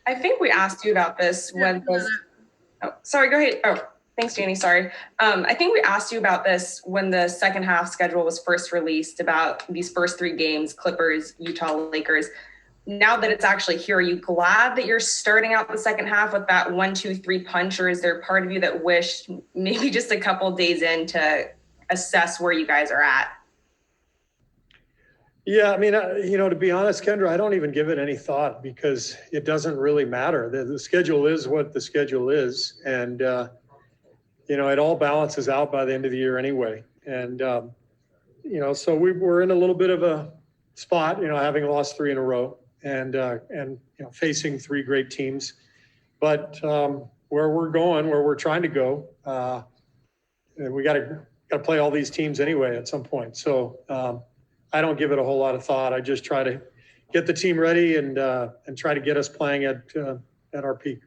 I think we asked you about this when sorry, go ahead. Oh, thanks, Danny. Sorry. I think we asked you about this when the second half schedule was first released about these first 3 games, Clippers, Utah, Lakers. Now that it's actually here, are you glad that you're starting out the second half with that 1-2-3 punch, or is there part of you that wished maybe just a couple days in to assess where you guys are at? Yeah, I mean, to be honest, Kendra, I don't even give it any thought because it doesn't really matter. The schedule is what the schedule is. And, it all balances out by the end of the year anyway. And, so we're in a little bit of a spot, having lost 3 in a row and facing 3 great teams. But where we're trying to go, we got to play all these teams anyway at some point. So, I don't give it a whole lot of thought. I just try to get the team ready and try to get us playing at our peak.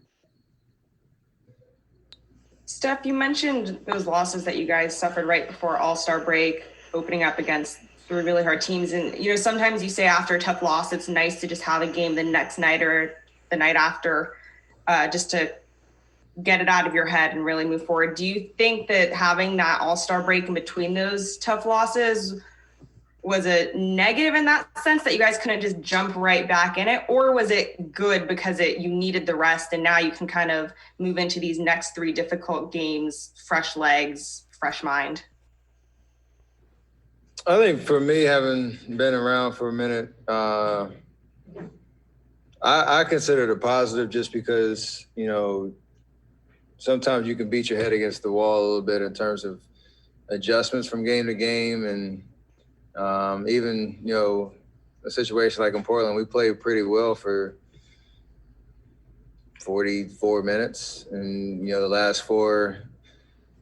Steph, you mentioned those losses that you guys suffered right before AllStar break, opening up against 3 really hard teams. And, sometimes you say after a tough loss, it's nice to just have a game the next night or the night after just to get it out of your head and really move forward. Do you think that having that AllStar break in between those tough losses was a negative in that sense that you guys couldn't just jump right back in it, or was it good because you needed the rest and now you can kind of move into these next 3 difficult games, fresh legs, fresh mind? I think for me, having been around for a minute, I consider it a positive just because, sometimes you can beat your head against the wall a little bit in terms of adjustments from game to game. And even, a situation like in Portland, we played pretty well for 44 minutes. And, the last 4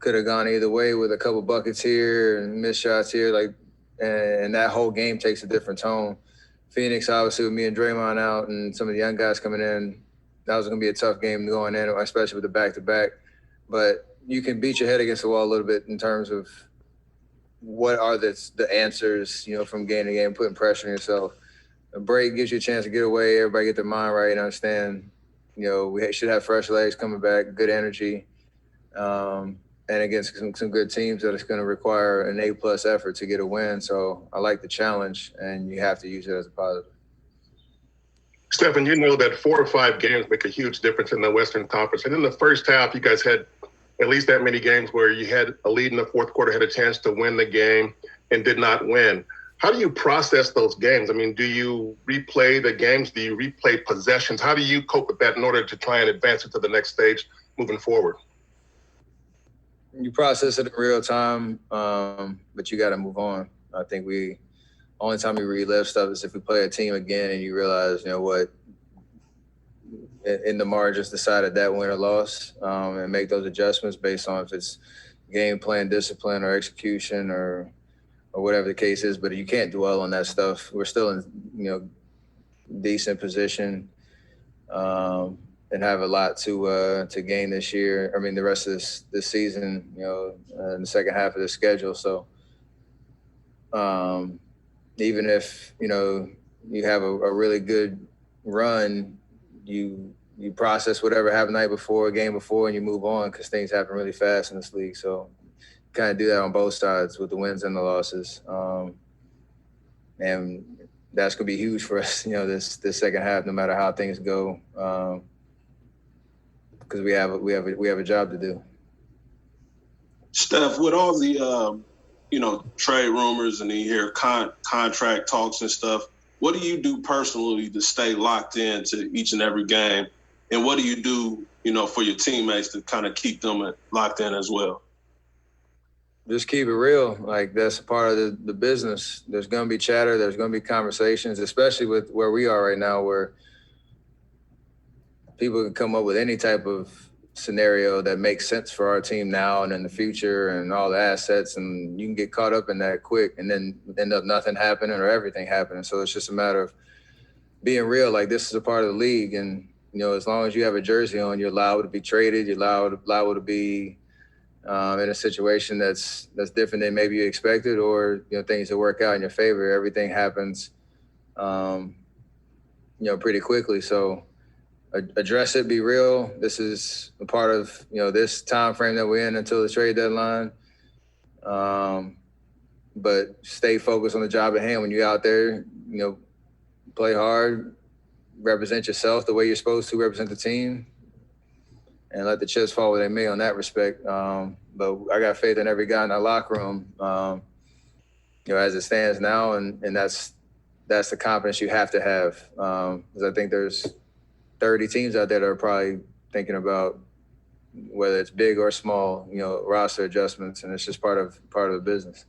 could have gone either way with a couple buckets here and missed shots here. And that whole game takes a different tone. Phoenix, obviously, with me and Draymond out and some of the young guys coming in, that was going to be a tough game going in, especially with the back-to-back. But you can beat your head against the wall a little bit in terms of what are the answers, from game to game, putting pressure on yourself. A break gives you a chance to get away, everybody get their mind right and understand, we should have fresh legs coming back, good energy, and against some good teams that it's going to require an A-plus effort to get a win. So I like the challenge, and you have to use it as a positive. Stephen, that 4 or 5 games make a huge difference in the Western Conference. And in the first half, you guys had at least that many games where you had a lead in the fourth quarter, had a chance to win the game and did not win. How do you process those games? I mean, do you replay the games? Do you replay possessions? How do you cope with that in order to try and advance it to the next stage moving forward? You process it in real time, but you got to move on. I think only time we relive stuff is if we play a team again and you realize, what, in the margins decided that win or loss, and make those adjustments based on if it's game plan, discipline, or execution, or whatever the case is. But you can't dwell on that stuff. We're still in, decent position, and have a lot to gain this year. I mean, the rest of this season, in the second half of the schedule. So even if, you have a really good run, you process whatever happened the night before, game before, and you move on because things happen really fast in this league. So kind of do that on both sides with the wins and the losses. And that's going to be huge for us, this second half, no matter how things go, because we have a job to do. Steph, with all the trade rumors and you hear contract talks and stuff, what do you do personally to stay locked in to each and every game? And what do you do, for your teammates to kind of keep them locked in as well? Just keep it real. Like, that's a part of the business. There's going to be chatter. There's going to be conversations, especially with where we are right now, where people can come up with any type of scenario that makes sense for our team now and in the future and all the assets, and you can get caught up in that quick and then end up nothing happening or everything happening. So it's just a matter of being real. Like, this is a part of the league, and as long as you have a jersey on, you're allowed to be traded, you're allowed to be in a situation that's different than maybe you expected, or things that work out in your favor. Everything happens pretty quickly. So address it, be real. This is a part of, this time frame that we're in until the trade deadline. But stay focused on the job at hand. When you're out there, play hard, represent yourself the way you're supposed to represent the team, and let the chips fall where they may on that respect. But I got faith in every guy in that locker room, as it stands now, and that's the confidence you have to have. Because I think there's 30 teams out there that are probably thinking about whether it's big or small, roster adjustments, and it's just part of the business.